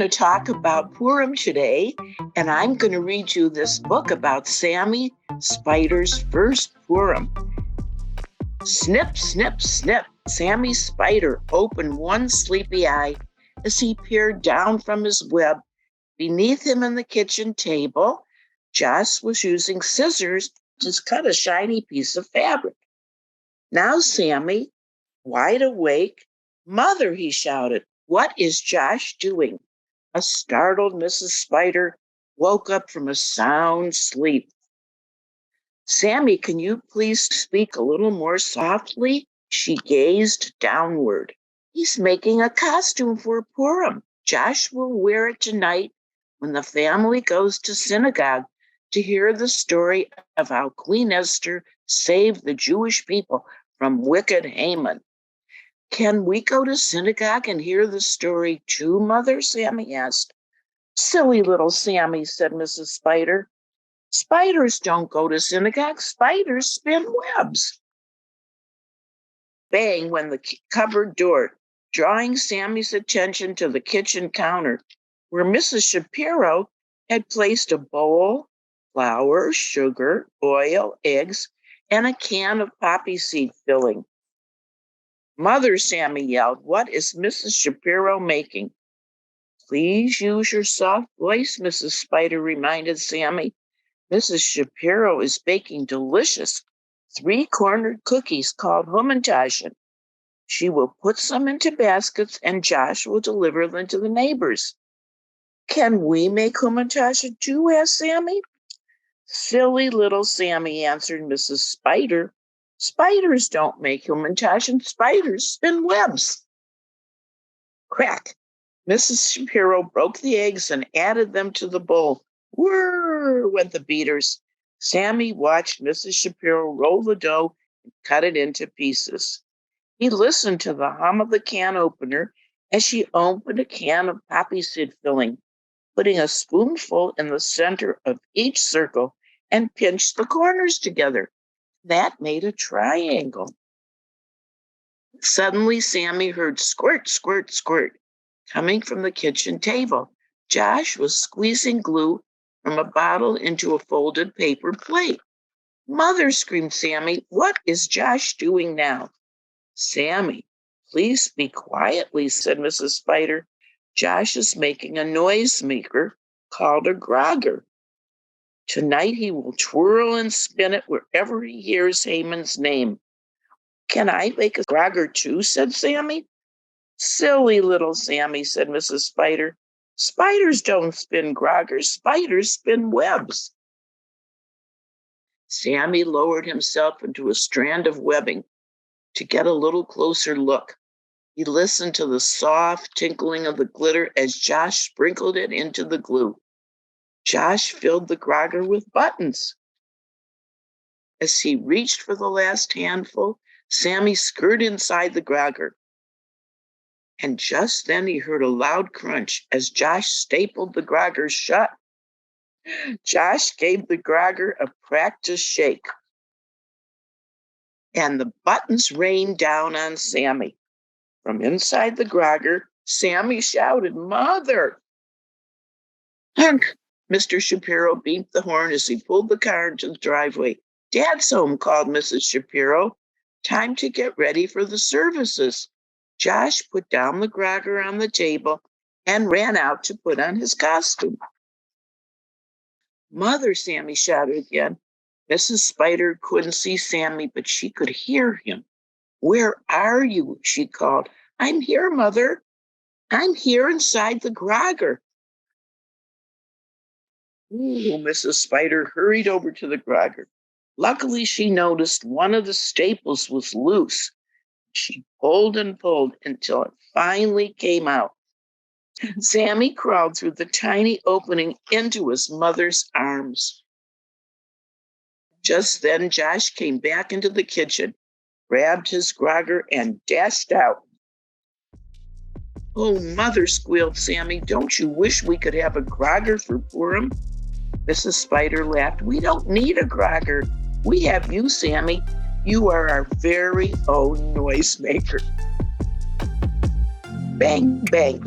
to talk about Purim today, and I'm going to read you this book about Sammy Spider's first Purim. Snip, snip, snip. Sammy Spider opened one sleepy eye as he peered down from his web. Beneath him on the kitchen table, Josh was using scissors to cut a shiny piece of fabric. Now Sammy, wide awake, "Mother," he shouted, "what is Josh doing?" A startled Mrs. Spider woke up from a sound sleep. "Sammy, can you please speak a little more softly?" She gazed downward. "He's making a costume for Purim. Josh will wear it tonight when the family goes to synagogue to hear the story of how Queen Esther saved the Jewish people from wicked Haman." "Can we go to synagogue and hear the story too, Mother?" Sammy asked. "Silly little Sammy," said Mrs. Spider. "Spiders don't go to synagogue. Spiders spin webs." Bang went the cupboard door, drawing Sammy's attention to the kitchen counter, where Mrs. Shapiro had placed a bowl, flour, sugar, oil, eggs, and a can of poppy seed filling. "Mother," Sammy yelled, "what is Mrs. Shapiro making?" "Please use your soft voice," Mrs. Spider reminded Sammy. "Mrs. Shapiro is baking delicious 3-cornered cookies called Hummentaschen. She will put some into baskets and Josh will deliver them to the neighbors." "Can we make Hummentaschen too?" asked Sammy. "Silly little Sammy," answered Mrs. Spider. "Spiders don't make Hummentaschen. Spiders spin webs." Crack! Mrs. Shapiro broke the eggs and added them to the bowl. Whirr went the beaters. Sammy watched Mrs. Shapiro roll the dough and cut it into pieces. He listened to the hum of the can opener as she opened a can of poppy seed filling, putting a spoonful in the center of each circle and pinched the corners together. That made a triangle. Suddenly, Sammy heard squirt, squirt, squirt coming from the kitchen table. Josh was squeezing glue from a bottle into a folded paper plate. "Mother," screamed Sammy, "what is Josh doing now?" "Sammy, please speak quietly," said Mrs. Spider. "Josh is making a noisemaker called a grogger. Tonight he will twirl and spin it wherever he hears Haman's name." "Can I make a grogger too?" said Sammy. "Silly little Sammy," said Mrs. Spider. "Spiders don't spin groggers. Spiders spin webs." Sammy lowered himself into a strand of webbing to get a little closer look. He listened to the soft tinkling of the glitter as Josh sprinkled it into the glue. Josh filled the grogger with buttons. As he reached for the last handful, Sammy scurried inside the grogger. And just then he heard a loud crunch as Josh stapled the grogger shut. Josh gave the grogger a practice shake, and the buttons rained down on Sammy. From inside the grogger, Sammy shouted, "Mother!" "Honk!" Mr. Shapiro beeped the horn as he pulled the car into the driveway. "Dad's home," called Mrs. Shapiro. "Time to get ready for the services." Josh put down the grogger on the table and ran out to put on his costume. "Mother!" Sammy shouted again. Mrs. Spider couldn't see Sammy, but she could hear him. "Where are you?" she called. "I'm here, Mother. I'm here inside the grogger." Ooh, Mrs. Spider hurried over to the grogger. Luckily, she noticed one of the staples was loose. She pulled and pulled until it finally came out. Sammy crawled through the tiny opening into his mother's arms. Just then, Josh came back into the kitchen, grabbed his grogger, and dashed out. "Oh, Mother," squealed Sammy, "don't you wish we could have a grogger for Purim?" Mrs. Spider laughed. "We don't need a grogger. We have you, Sammy. You are our very own noisemaker." Bang, bang.